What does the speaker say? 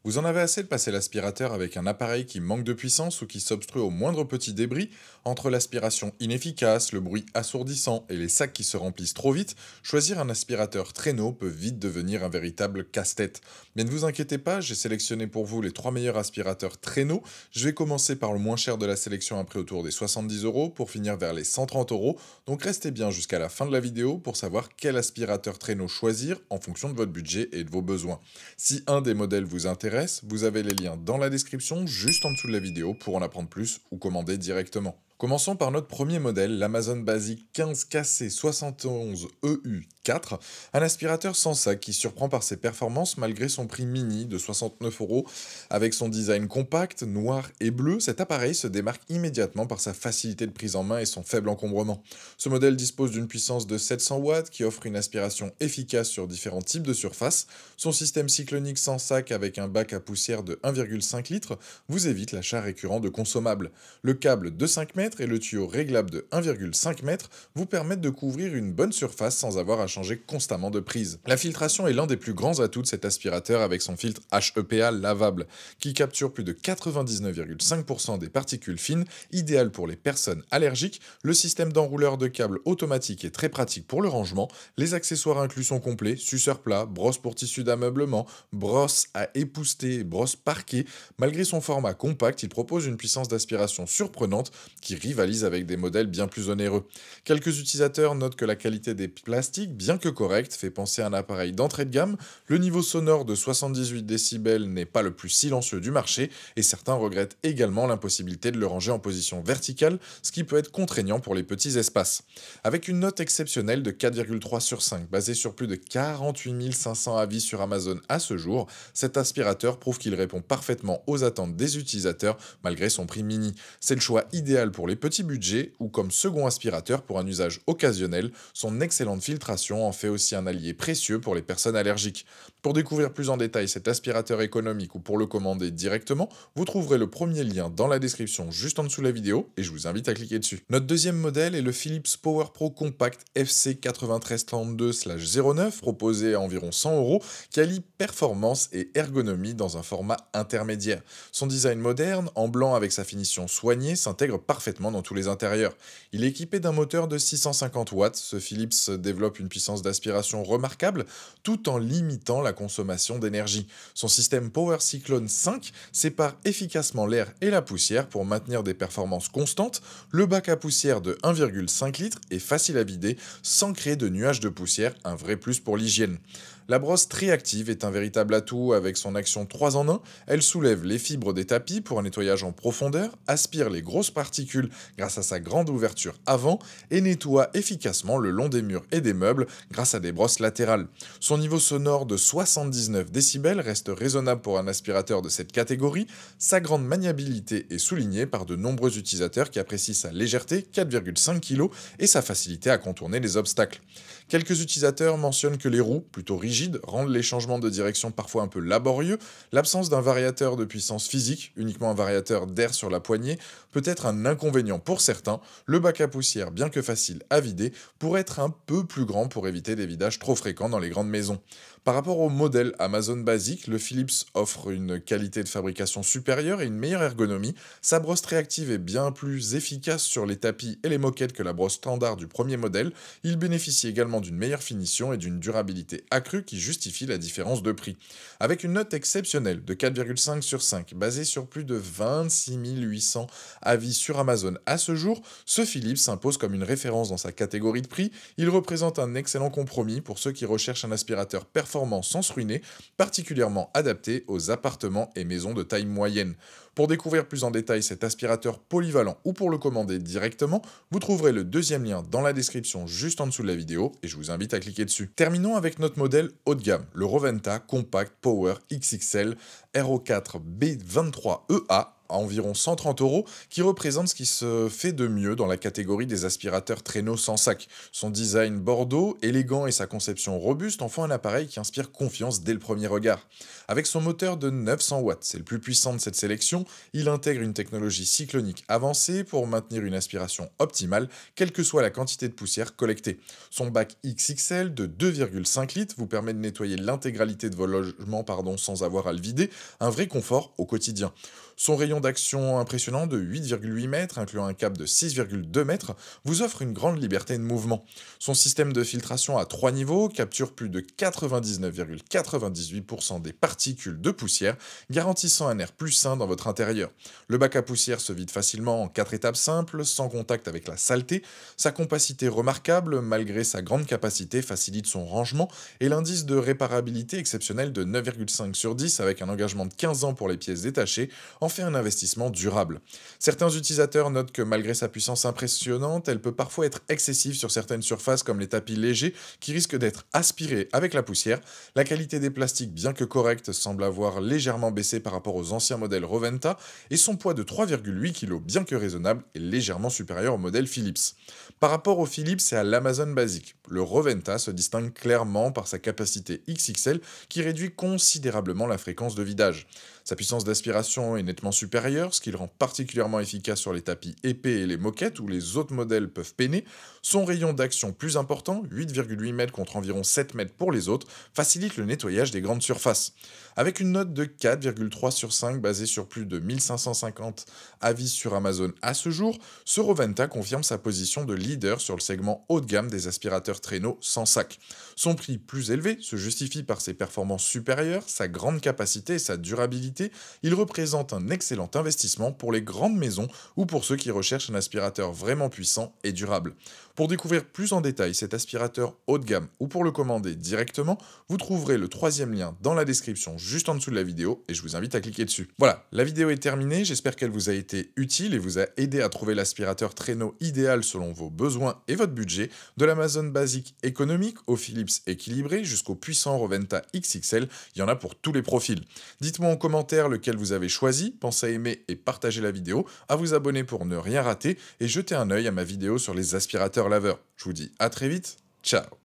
Vous en avez assez de passer l'aspirateur avec un appareil qui manque de puissance ou qui s'obstrue au moindre petit débris? Entre l'aspiration inefficace, le bruit assourdissant et les sacs qui se remplissent trop vite, choisir un aspirateur traîneau peut vite devenir un véritable casse-tête. Mais ne vous inquiétez pas, j'ai sélectionné pour vous les 3 meilleurs aspirateurs traîneaux. Je vais commencer par le moins cher de la sélection à prix autour des 70 euros pour finir vers les 130 euros. Donc restez bien jusqu'à la fin de la vidéo pour savoir quel aspirateur traîneau choisir en fonction de votre budget et de vos besoins. Si un des modèles vous intéresse, vous avez les liens dans la description juste en dessous de la vidéo pour en apprendre plus ou commander directement. Commençons par notre premier modèle, l'Amazon Basic 15KC71EU4, un aspirateur sans sac qui surprend par ses performances malgré son prix mini de 69 euros. Avec son design compact, noir et bleu, cet appareil se démarque immédiatement par sa facilité de prise en main et son faible encombrement. Ce modèle dispose d'une puissance de 700 watts qui offre une aspiration efficace sur différents types de surfaces. Son système cyclonique sans sac avec un bac à poussière de 1,5 litres vous évite l'achat récurrent de consommables. Le câble de 5 mètres et le tuyau réglable de 1,5 m vous permettent de couvrir une bonne surface sans avoir à changer constamment de prise. La filtration est l'un des plus grands atouts de cet aspirateur avec son filtre HEPA lavable qui capture plus de 99,5% des particules fines, idéal pour les personnes allergiques. Le système d'enrouleur de câbles automatique est très pratique pour le rangement. Les accessoires inclus sont complets, suceur plat, brosse pour tissu d'ameublement, brosse à épousseter, brosse parquet. Malgré son format compact, il propose une puissance d'aspiration surprenante qui rivalise avec des modèles bien plus onéreux. Quelques utilisateurs notent que la qualité des plastiques, bien que correcte, fait penser à un appareil d'entrée de gamme. Le niveau sonore de 78 décibels n'est pas le plus silencieux du marché et certains regrettent également l'impossibilité de le ranger en position verticale, ce qui peut être contraignant pour les petits espaces. Avec une note exceptionnelle de 4,3 sur 5, basée sur plus de 48 500 avis sur Amazon à ce jour, cet aspirateur prouve qu'il répond parfaitement aux attentes des utilisateurs malgré son prix mini. C'est le choix idéal pour les petits budgets ou comme second aspirateur pour un usage occasionnel. Son excellente filtration en fait aussi un allié précieux pour les personnes allergiques. Pour découvrir plus en détail cet aspirateur économique ou pour le commander directement, vous trouverez le premier lien dans la description juste en dessous de la vidéo et je vous invite à cliquer dessus. Notre deuxième modèle est le Philips Power Pro Compact FC9332/09 proposé à environ 100 euros qui allie performance et ergonomie dans un format intermédiaire. Son design moderne, en blanc avec sa finition soignée, s'intègre parfaitement dans tous les intérieurs. Il est équipé d'un moteur de 650 watts. Ce Philips développe une puissance d'aspiration remarquable tout en limitant la consommation d'énergie. Son système Power Cyclone 5 sépare efficacement l'air et la poussière pour maintenir des performances constantes. Le bac à poussière de 1,5 litres est facile à vider sans créer de nuages de poussière, un vrai plus pour l'hygiène. La brosse triactive est un véritable atout avec son action 3 en 1. Elle soulève les fibres des tapis pour un nettoyage en profondeur, aspire les grosses particules grâce à sa grande ouverture avant et nettoie efficacement le long des murs et des meubles grâce à des brosses latérales. Son niveau sonore de 79 décibels reste raisonnable pour un aspirateur de cette catégorie. Sa grande maniabilité est soulignée par de nombreux utilisateurs qui apprécient sa légèreté, 4,5 kg, et sa facilité à contourner les obstacles. Quelques utilisateurs mentionnent que les roues, plutôt rigides, rendent les changements de direction parfois un peu laborieux. L'absence d'un variateur de puissance physique, uniquement un variateur d'air sur la poignée, peut être un inconvénient pour certains. Le bac à poussière, bien que facile à vider, pourrait être un peu plus grand pour éviter des vidages trop fréquents dans les grandes maisons. Par rapport au modèle Amazon Basic, le Philips offre une qualité de fabrication supérieure et une meilleure ergonomie. Sa brosse réactive est bien plus efficace sur les tapis et les moquettes que la brosse standard du premier modèle. Il bénéficie également d'une meilleure finition et d'une durabilité accrue qui justifie la différence de prix. Avec une note exceptionnelle de 4,5 sur 5, basée sur plus de 26 800 avis sur Amazon à ce jour, ce Philips s'impose comme une référence dans sa catégorie de prix. Il représente un excellent compromis pour ceux qui recherchent un aspirateur performant sans se ruiner, particulièrement adapté aux appartements et maisons de taille moyenne. Pour découvrir plus en détail cet aspirateur polyvalent ou pour le commander directement, vous trouverez le deuxième lien dans la description juste en dessous de la vidéo et je vous invite à cliquer dessus. Terminons avec notre modèle haut de gamme, le Roventa Compact Power XXL RO4 B23EA à environ 130 euros, qui représente ce qui se fait de mieux dans la catégorie des aspirateurs traîneaux sans sac. Son design bordeaux, élégant et sa conception robuste en font un appareil qui inspire confiance dès le premier regard. Avec son moteur de 900 watts, c'est le plus puissant de cette sélection, il intègre une technologie cyclonique avancée pour maintenir une aspiration optimale, quelle que soit la quantité de poussière collectée. Son bac XXL de 2,5 litres vous permet de nettoyer l'intégralité de vos logements sans avoir à le vider, un vrai confort au quotidien. Son rayon d'action impressionnant de 8,8 mètres, incluant un câble de 6,2 mètres, vous offre une grande liberté de mouvement. Son système de filtration à 3 niveaux capture plus de 99,98% des particules de poussière, garantissant un air plus sain dans votre intérieur. Le bac à poussière se vide facilement en 4 étapes simples, sans contact avec la saleté. Sa compacité remarquable, malgré sa grande capacité, facilite son rangement et l'indice de réparabilité exceptionnel de 9,5 sur 10 avec un engagement de 15 ans pour les pièces détachées en fait un investissement durable. Certains utilisateurs notent que malgré sa puissance impressionnante, elle peut parfois être excessive sur certaines surfaces comme les tapis légers qui risquent d'être aspirés avec la poussière. La qualité des plastiques, bien que correcte, semble avoir légèrement baissé par rapport aux anciens modèles Roventa et son poids de 3,8 kg, bien que raisonnable, est légèrement supérieur au modèle Philips. Par rapport au Philips et à l'Amazon basique, le Roventa se distingue clairement par sa capacité XXL qui réduit considérablement la fréquence de vidage. Sa puissance d'aspiration est nettement supérieure, ce qui le rend particulièrement efficace sur les tapis épais et les moquettes où les autres modèles peuvent peiner. Son rayon d'action plus important, 8,8 mètres contre environ 7 mètres pour les autres, facilite le nettoyage des grandes surfaces. Avec une note de 4,3 sur 5 basée sur plus de 1550 avis sur Amazon à ce jour, ce Roventa confirme sa position de leader sur le segment haut de gamme des aspirateurs traîneaux sans sac. Son prix plus élevé se justifie par ses performances supérieures, sa grande capacité et sa durabilité. Il représente un excellent investissement pour les grandes maisons ou pour ceux qui recherchent un aspirateur vraiment puissant et durable. Pour découvrir plus en détail cet aspirateur haut de gamme ou pour le commander directement, vous trouverez le troisième lien dans la description juste en dessous de la vidéo et je vous invite à cliquer dessus. Voilà, la vidéo est terminée, j'espère qu'elle vous a été utile et vous a aidé à trouver l'aspirateur traîneau idéal selon vos besoins et votre budget, de l'Amazon basique économique au Philips équilibré jusqu'au puissant Roventa XXL, il y en a pour tous les profils. Dites-moi en commentaire lequel vous avez choisi, pensez à aimer et partager la vidéo, à vous abonner pour ne rien rater et jeter un œil à ma vidéo sur les aspirateurs laveurs. Je vous dis à très vite, ciao.